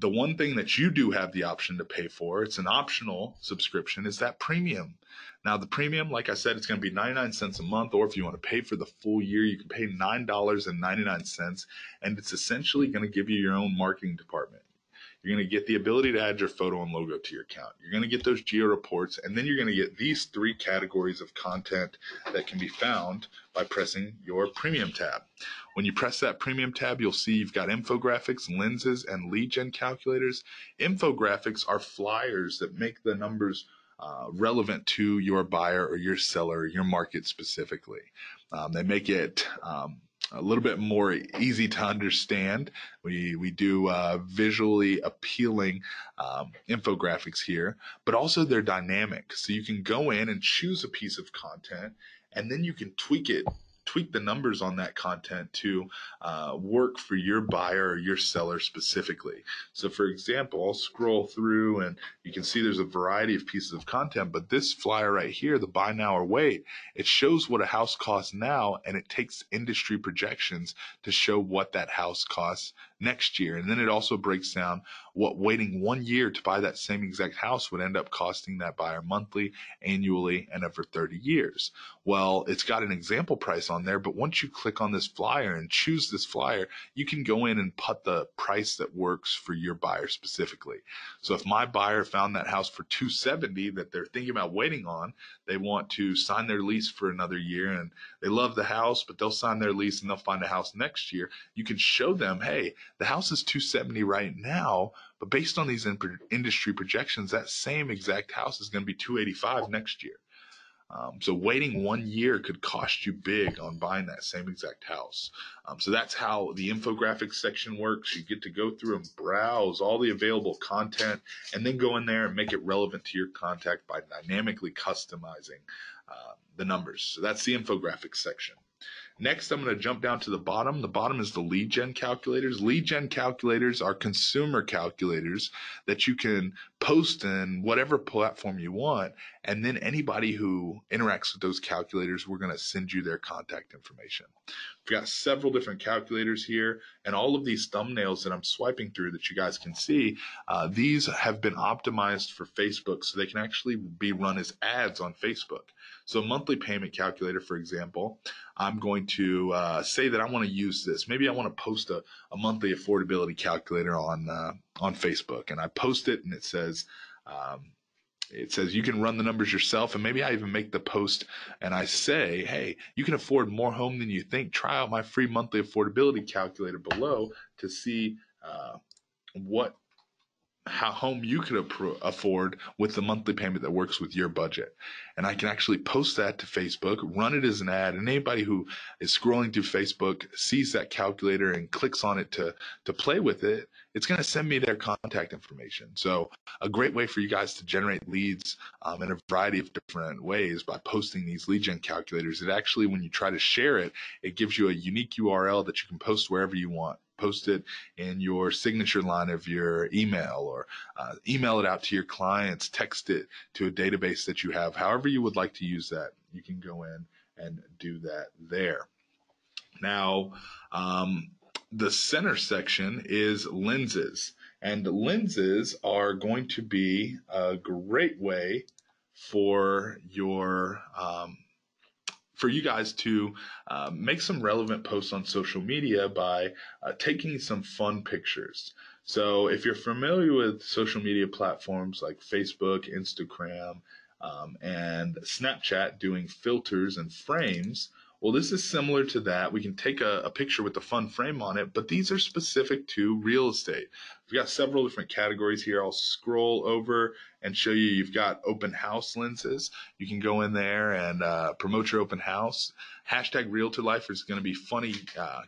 The one thing that you do have the option to pay for, it's an optional subscription, is that premium. Now, the premium, like I said, it's going to be 99 cents a month, or if you want to pay for the full year, you can pay $9.99, and it's essentially going to give you your own marketing department. You're going to get the ability to add your photo and logo to your account. You're going to get those geo reports, and then you're going to get these 3 categories of content that can be found by pressing your premium tab. When you press that premium tab, you'll see you've got infographics, lenses, and lead gen calculators. Infographics are flyers that make the numbers relevant to your buyer or your seller, your market specifically. They make it a little bit more easy to understand. We do visually appealing infographics here, but also they're dynamic. So you can go in and choose a piece of content, and then you can tweak the numbers on that content to work for your buyer or your seller specifically. So for example, I'll scroll through and you can see there's a variety of pieces of content, but this flyer right here, the buy now or wait, it shows what a house costs now, and it takes industry projections to show what that house costs next year. And then it also breaks down what waiting 1 year to buy that same exact house would end up costing that buyer monthly, annually, and over 30 years. Well, it's got an example price on there, but once you click on this flyer and choose this flyer, you can go in and put the price that works for your buyer specifically. So if my buyer found that house for $270 that they're thinking about waiting on, they want to sign their lease for another year, and they love the house, but they'll sign their lease and they'll find a house next year. You can show them, hey, the house is $270 right now, but based on these industry projections, that same exact house is going to be $285 next year. So waiting 1 year could cost you big on buying that same exact house. So that's how the infographics section works. You get to go through and browse all the available content, and then go in there and make it relevant to your contact by dynamically customizing the numbers. So that's the infographics section. Next, I'm going to jump down to the bottom. The bottom is the lead gen calculators. Lead gen calculators are consumer calculators that you can post in whatever platform you want, and then anybody who interacts with those calculators, we're going to send you their contact information. We've got several different calculators here, and all of these thumbnails that I'm swiping through that you guys can see, these have been optimized for Facebook, so they can actually be run as ads on Facebook. So monthly payment calculator, for example, I'm going to say that I want to use this. Maybe I want to post a monthly affordability calculator on Facebook, and I post it, and it says you can run the numbers yourself. And maybe I even make the post and I say, hey, you can afford more home than you think. Try out my free monthly affordability calculator below to see how home you could afford with the monthly payment that works with your budget. And I can actually post that to Facebook, run it as an ad, and anybody who is scrolling through Facebook sees that calculator and clicks on it to play with it, it's going to send me their contact information. So a great way for you guys to generate leads in a variety of different ways by posting these lead gen calculators. It actually, when you try to share it, it gives you a unique URL that you can post wherever you want. Post it in your signature line of your email, or email it out to your clients, text it to a database that you have. However you would like to use that, you can go in and do that there. Now, the center section is lenses, and lenses are going to be a great way for you guys to make some relevant posts on social media by taking some fun pictures. So if you're familiar with social media platforms like Facebook, Instagram, and Snapchat doing filters and frames, well, this is similar to that. We can take a picture with a fun frame on it, but these are specific to real estate. We've got several different categories here. I'll scroll over and show you. You've got open house lenses. You can go in there and promote your open house. Hashtag Realtor Life is going to be funny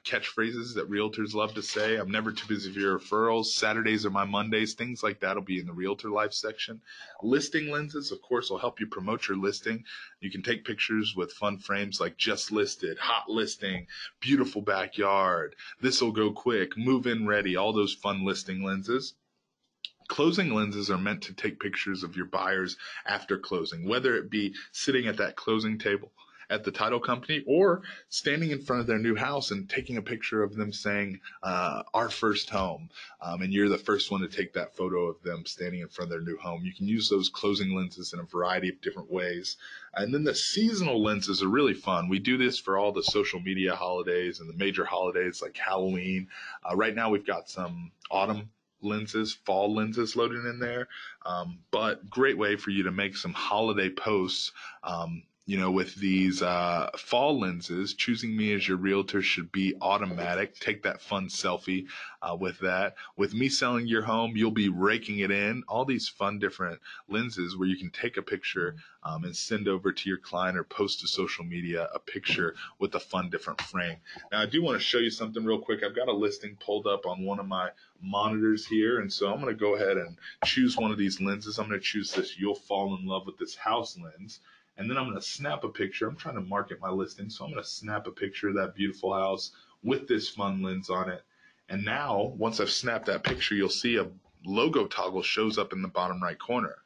catchphrases that realtors love to say. I'm never too busy for your referrals. Saturdays are my Mondays. Things like that will be in the Realtor Life section. Listing lenses, of course, will help you promote your listing. You can take pictures with fun frames like just listed, hot listing, beautiful backyard, this will go quick, move-in ready, all those fun listing lenses. Closing lenses are meant to take pictures of your buyers after closing, whether it be sitting at that closing table at the title company, or standing in front of their new house and taking a picture of them saying, our first home. And you're the first one to take that photo of them standing in front of their new home. You can use those closing lenses in a variety of different ways. And then the seasonal lenses are really fun. We do this for all the social media holidays and the major holidays like Halloween. Right now we've got some autumn lenses, fall lenses loaded in there. But great way for you to make some holiday posts. With these fall lenses, choosing me as your realtor should be automatic. Take that fun selfie with that. With me selling your home, you'll be raking it in. All these fun different lenses where you can take a picture and send over to your client or post to social media a picture with a fun different frame. Now, I do want to show you something real quick. I've got a listing pulled up on one of my monitors here, and so I'm going to go ahead and choose one of these lenses. I'm going to choose this You'll Fall in Love with This House lens. And then I'm going to snap a picture. I'm trying to market my listing, so I'm going to snap a picture of that beautiful house with this fun lens on it. And now, once I've snapped that picture, you'll see a logo toggle shows up in the bottom right corner.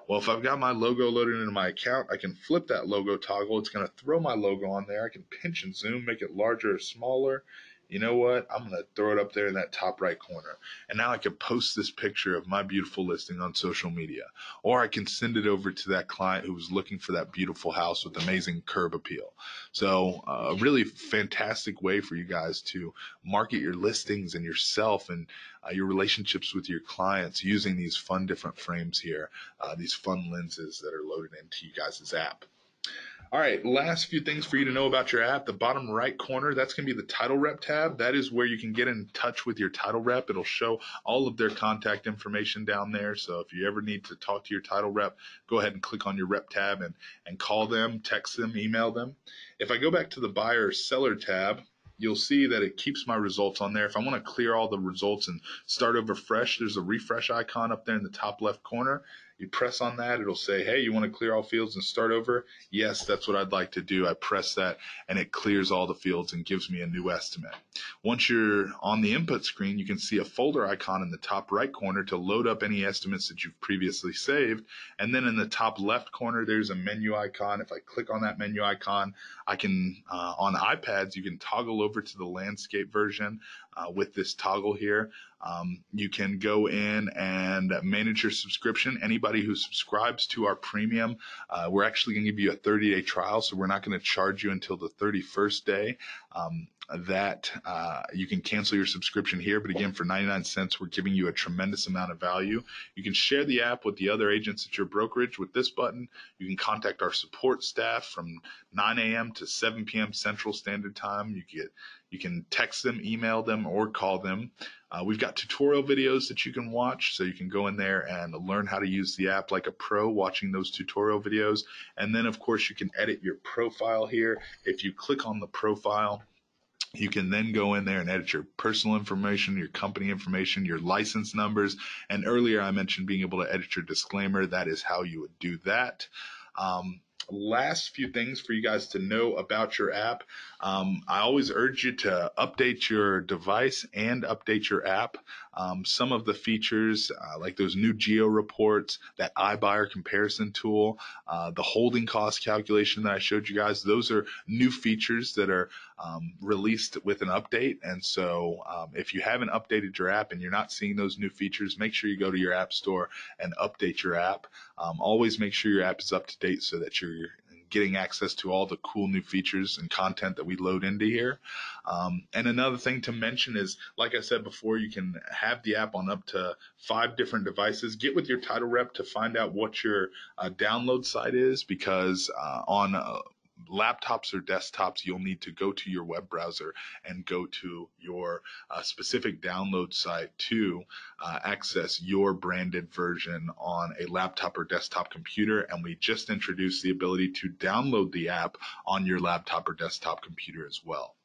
Well, if I've got my logo loaded into my account, I can flip that logo toggle. It's going to throw my logo on there. I can pinch and zoom, make it larger or smaller. You know what? I'm going to throw it up there in that top right corner. And now I can post this picture of my beautiful listing on social media. Or I can send it over to that client who was looking for that beautiful house with amazing curb appeal. So a really fantastic way for you guys to market your listings and yourself and your relationships with your clients using these fun different frames here, these fun lenses that are loaded into you guys' app. All right, last few things for you to know about your app. The bottom right corner, that's going to be the title rep tab. That is where you can get in touch with your title rep. It'll show all of their contact information down there. So if you ever need to talk to your title rep, go ahead and click on your rep tab and call them, text them, email them. If I go back to the buyer seller tab, you'll see that it keeps my results on there. If I want to clear all the results and start over fresh, there's a refresh icon up there in the top left corner. You press on that, it'll say, hey, you want to clear all fields and start over? Yes, that's what I'd like to do. I press that and it clears all the fields and gives me a new estimate. Once you're on the input screen, you can see a folder icon in the top right corner to load up any estimates that you've previously saved. And then in the top left corner, there's a menu icon. If I click on that menu icon, I can, on iPads, you can toggle over to the landscape version with this toggle here. You can go in and manage your subscription. Anybody who subscribes to our premium, we're actually going to give you a 30-day trial, so we're not going to charge you until the 31st day. You can cancel your subscription here, but again, for 99 cents, we're giving you a tremendous amount of value. You can share the app with the other agents at your brokerage with this button. You can contact our support staff from 9 a.m. to 7 p.m. Central Standard Time. You can text them, email them, or call them. We've got tutorial videos that you can watch, so you can go in there and learn how to use the app like a pro watching those tutorial videos. And then, of course, you can edit your profile here. If you click on the profile, you can then go in there and edit your personal information, your company information, your license numbers. And earlier I mentioned being able to edit your disclaimer. That is how you would do that. Last few things for you guys to know about your app. I always urge you to update your device and update your app. Some of the features, like those new geo reports, that iBuyer comparison tool, the holding cost calculation that I showed you guys, those are new features that are released with an update. And so if you haven't updated your app and you're not seeing those new features, make sure you go to your app store and update your app. Always make sure your app is up to date so that you're getting access to all the cool new features and content that we load into here. And another thing to mention is, like I said before, you can have the app on up to 5 different devices. Get with your title rep to find out what your download site is, because on laptops or desktops, you'll need to go to your web browser and go to your specific download site to access your branded version on a laptop or desktop computer. And we just introduced the ability to download the app on your laptop or desktop computer as well.